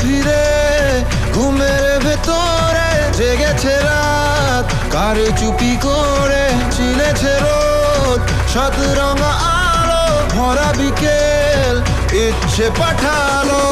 ফিরে ঘুমের ভেতরে জেগেছে রাত, কারে চুপি করে চিনেছে রোদ। সাত রঙা আলো ভরা বিকেল ইচ্ছে পাঠালো।